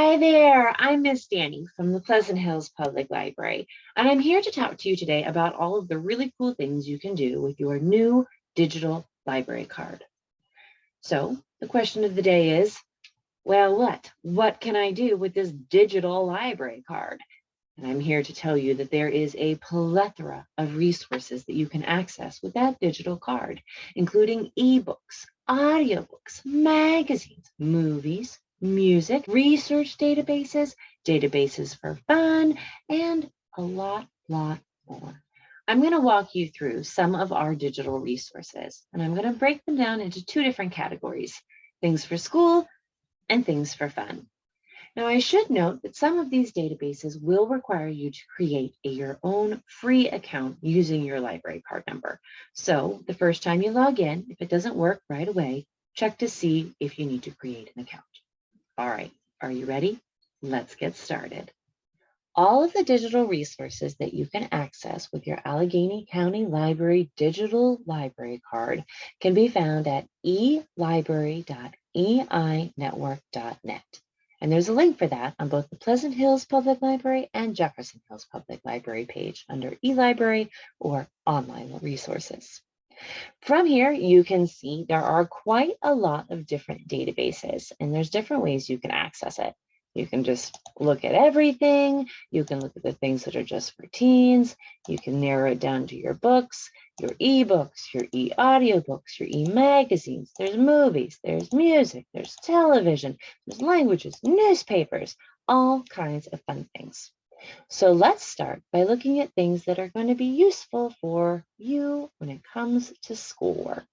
Hi there, I'm Miss Danny from the Pleasant Hills Public Library, and I'm here to talk to you today about all of the really cool things you can do with your new digital library card. So the question of the day is, well, what can I do with this digital library card? And I'm here to tell you that there is a plethora of resources that you can access with that digital card, including ebooks, audiobooks, magazines, movies, music, research databases, databases for fun, and a lot more. I'm going to walk you through some of our digital resources, and I'm going to break them down into two different categories, things for school and things for fun. Now, I should note that some of these databases will require you to create your own free account using your library card number. So the first time you log in, if it doesn't work right away, check to see if you need to create an account. All right, are you ready? Let's get started. All of the digital resources that you can access with your Allegheny County Library digital library card can be found at elibrary.einetwork.net. And there's a link for that on both the Pleasant Hills Public Library and Jefferson Hills Public Library page under eLibrary or online resources. From here, you can see there are quite a lot of different databases, and there's different ways you can access it. You can just look at everything. You can look at the things that are just for teens. You can narrow it down to your books, your ebooks, your e-audiobooks, your e-magazines. There's movies, there's music, there's television, there's languages, newspapers, all kinds of fun things. So let's start by looking at things that are going to be useful for you when it comes to schoolwork.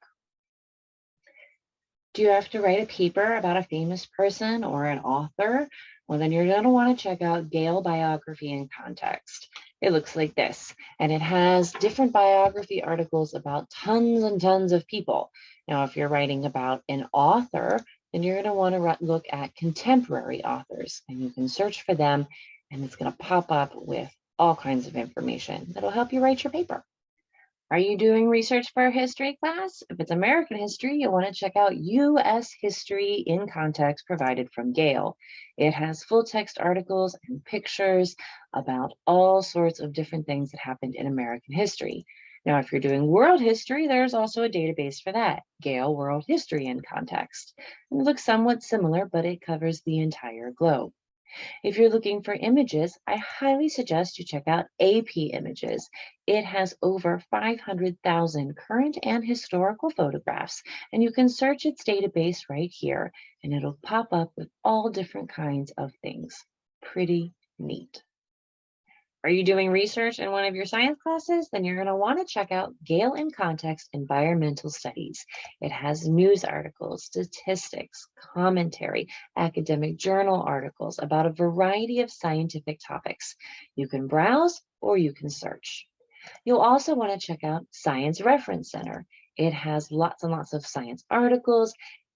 Do you have to write a paper about a famous person or an author? Well, then you're going to want to check out Gale Biography in Context. It looks like this, and it has different biography articles about tons and tons of people. Now, if you're writing about an author, then you're going to want to look at contemporary authors, and you can search for them, and it's going to pop up with all kinds of information that'll help you write your paper. Are you doing research for a history class? If it's American history, you'll want to check out U.S. History in Context provided from Gale. It has full text articles and pictures about all sorts of different things that happened in American history. Now, if you're doing world history, there's also a database for that, Gale World History in Context. It looks somewhat similar, but it covers the entire globe. If you're looking for images, I highly suggest you check out AP Images. It has over 500,000 current and historical photographs, and you can search its database right here, and it'll pop up with all different kinds of things. Pretty neat. Are you doing research in one of your science classes? Then you're going to want to check out Gale in Context Environmental Studies. It has news articles, statistics, commentary, academic journal articles about a variety of scientific topics. You can browse or you can search. You'll also want to check out Science Reference Center. It has lots and lots of science articles,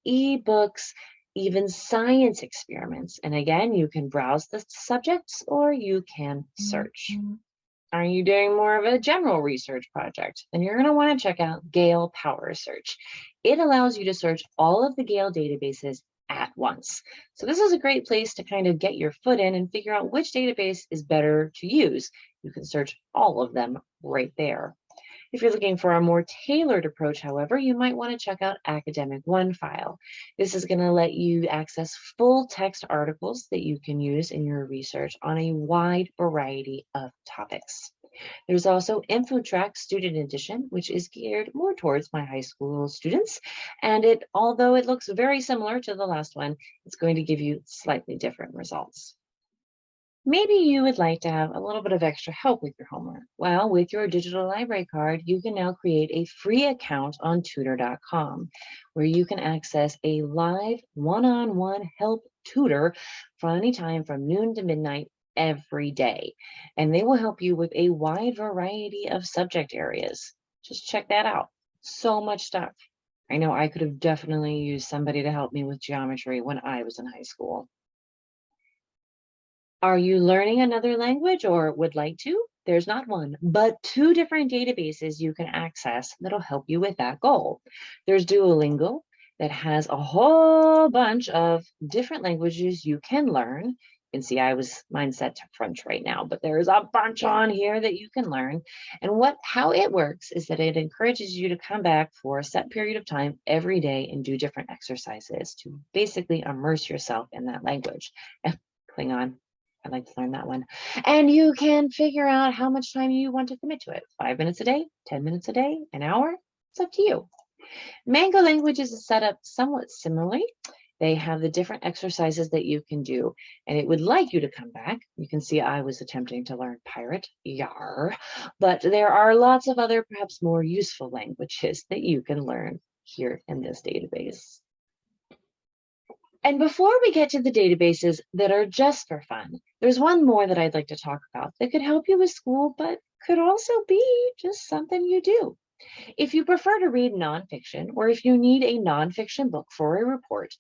ebooks, even science experiments. And again, you can browse the subjects or you can search. Are you doing more of a general research project? Then you're going to want to check out Gale Power Search. It allows you to search all of the Gale databases at once. So this is a great place to kind of get your foot in and figure out which database is better to use. You can search all of them right there. If you're looking for a more tailored approach, however, you might want to check out Academic OneFile. This is going to let you access full text articles that you can use in your research on a wide variety of topics. There's also InfoTrack Student Edition, which is geared more towards my high school students. And although it looks very similar to the last one, it's going to give you slightly different results. Maybe you would like to have a little bit of extra help with your homework. Well, with your digital library card, you can now create a free account on tutor.com, where you can access a live one-on-one help tutor from any time from noon to midnight every day. And they will help you with a wide variety of subject areas. Just check that out. So much stuff. I know I could have definitely used somebody to help me with geometry when I was in high school. Are you learning another language or would like to? There's not one, but two different databases you can access that'll help you with that goal. There's Duolingo, that has a whole bunch of different languages you can learn. You can see mine set to French right now, but there's a bunch on here that you can learn. And how it works is that it encourages you to come back for a set period of time every day and do different exercises to basically immerse yourself in that language. Klingon, I'd like to learn that one. And you can figure out how much time you want to commit to it. 5 minutes a day, 10 minutes a day, an hour, it's up to you. Mango Languages is set up somewhat similarly. They have the different exercises that you can do, and it would like you to come back. You can see I was attempting to learn pirate, yar, but there are lots of other, perhaps more useful languages that you can learn here in this database. And before we get to the databases that are just for fun, there's one more that I'd like to talk about that could help you with school, but could also be just something you do. If you prefer to read nonfiction, or if you need a nonfiction book for a report,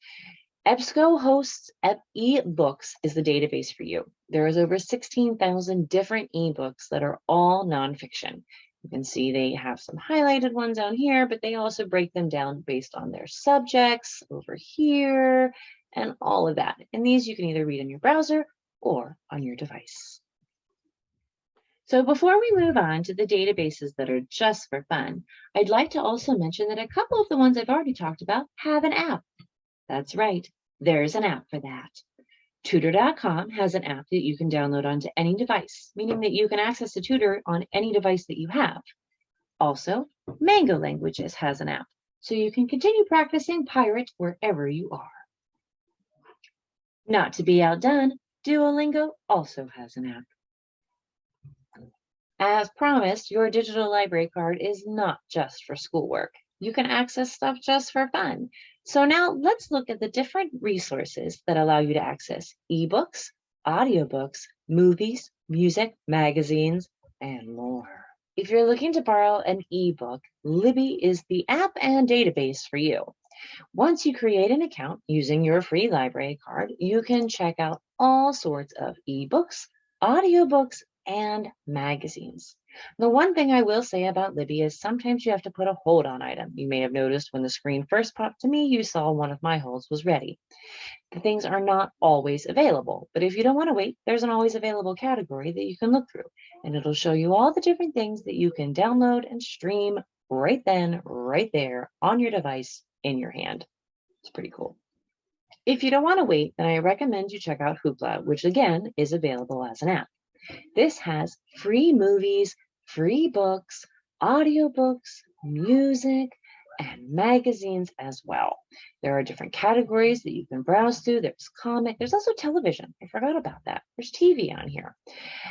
EBSCO hosts eBooks is the database for you. There is over 16,000 different ebooks that are all nonfiction. You can see they have some highlighted ones down here, but they also break them down based on their subjects over here and all of that. And these you can either read in your browser or on your device. So before we move on to the databases that are just for fun, I'd like to also mention that a couple of the ones I've already talked about have an app. That's right, there's an app for that. Tutor.com has an app that you can download onto any device, meaning that you can access a tutor on any device that you have. Also, Mango Languages has an app, so you can continue practicing pirate wherever you are. Not to be outdone, Duolingo also has an app. As promised, your digital library card is not just for schoolwork. You can access stuff just for fun. So now let's look at the different resources that allow you to access ebooks, audiobooks, movies, music, magazines, and more. If you're looking to borrow an ebook, Libby is the app and database for you. Once you create an account using your free library card, you can check out all sorts of ebooks, audiobooks, and magazines. The one thing I will say about Libby is sometimes you have to put a hold on item. You may have noticed when the screen first popped to me, you saw one of my holds was ready. The things are not always available, but if you don't want to wait, there's an always available category that you can look through, and it'll show you all the different things that you can download and stream right then, right there on your device in your hand. It's pretty cool. If you don't want to wait, then I recommend you check out Hoopla, which again is available as an app. This has free movies, free books, audiobooks, music, and magazines as well. There are different categories that you can browse through. There's comic, there's also television. I forgot about that. There's TV on here.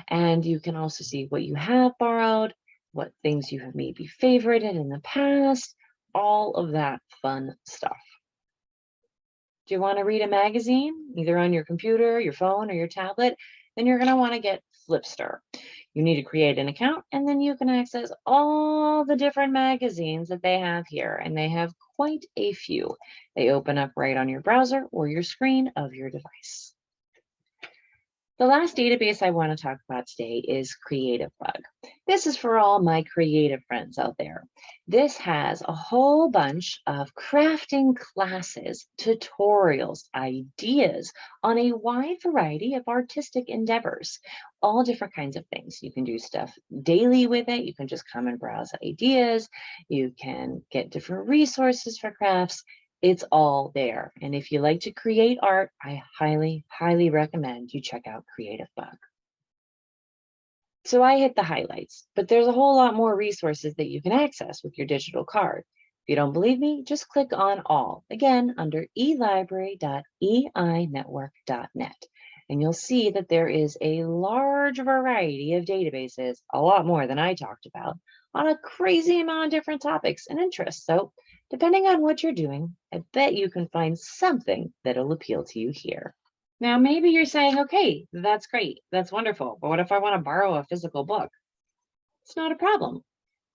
And you can also see what you have borrowed, what things you have maybe favorited in the past, all of that fun stuff. Do you want to read a magazine, either on your computer, your phone, or your tablet? Then you're going to want to get Flipster. You need to create an account, and then you can access all the different magazines that they have here, and they have quite a few. They open up right on your browser or your screen of your device. The last database I want to talk about today is Creative Bug. This is for all my creative friends out there. This has a whole bunch of crafting classes, tutorials, ideas on a wide variety of artistic endeavors, all different kinds of things. You can do stuff daily with it. You can just come and browse ideas. You can get different resources for crafts. It's all there. And if you like to create art, I highly, highly recommend you check out Creative Bug. So I hit the highlights, but there's a whole lot more resources that you can access with your digital card. If you don't believe me, just click on all, again, under elibrary.einetwork.net. And you'll see that there is a large variety of databases, a lot more than I talked about, on a crazy amount of different topics and interests. So depending on what you're doing, I bet you can find something that'll appeal to you here. Now, maybe you're saying, okay, that's great, that's wonderful, but what if I want to borrow a physical book? It's not a problem.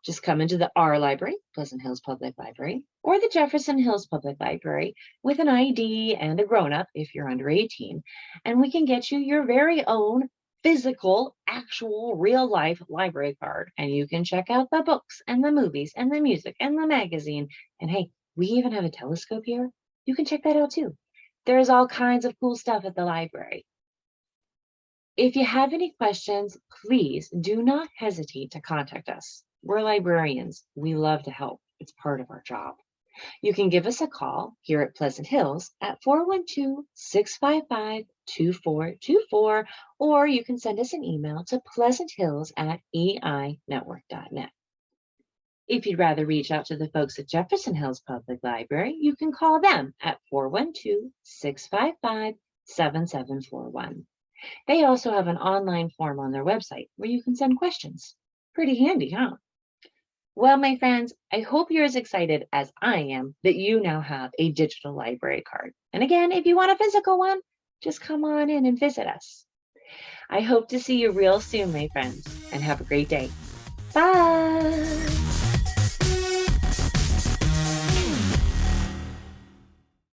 Just come into the R Library, Pleasant Hills Public Library, or the Jefferson Hills Public Library with an ID and a grown-up if you're under 18, and we can get you your very own physical, actual, real-life library card, and you can check out the books and the movies and the music and the magazine, and hey, We even have a telescope here. You can check that out too. There's all kinds of cool stuff at the library. If you have any questions, please do not hesitate to contact us. We're librarians. We love to help. It's part of our job. You can give us a call here at Pleasant Hills at 412-655-2424, or you can send us an email to pleasanthills@einetwork.net. If you'd rather reach out to the folks at Jefferson Hills Public Library, you can call them at 412-655-7741. They also have an online form on their website where you can send questions. Pretty handy, huh? Well, my friends, I hope you're as excited as I am that you now have a digital library card. And again, if you want a physical one, just come on in and visit us. I hope to see you real soon, my friends, and have a great day. Bye.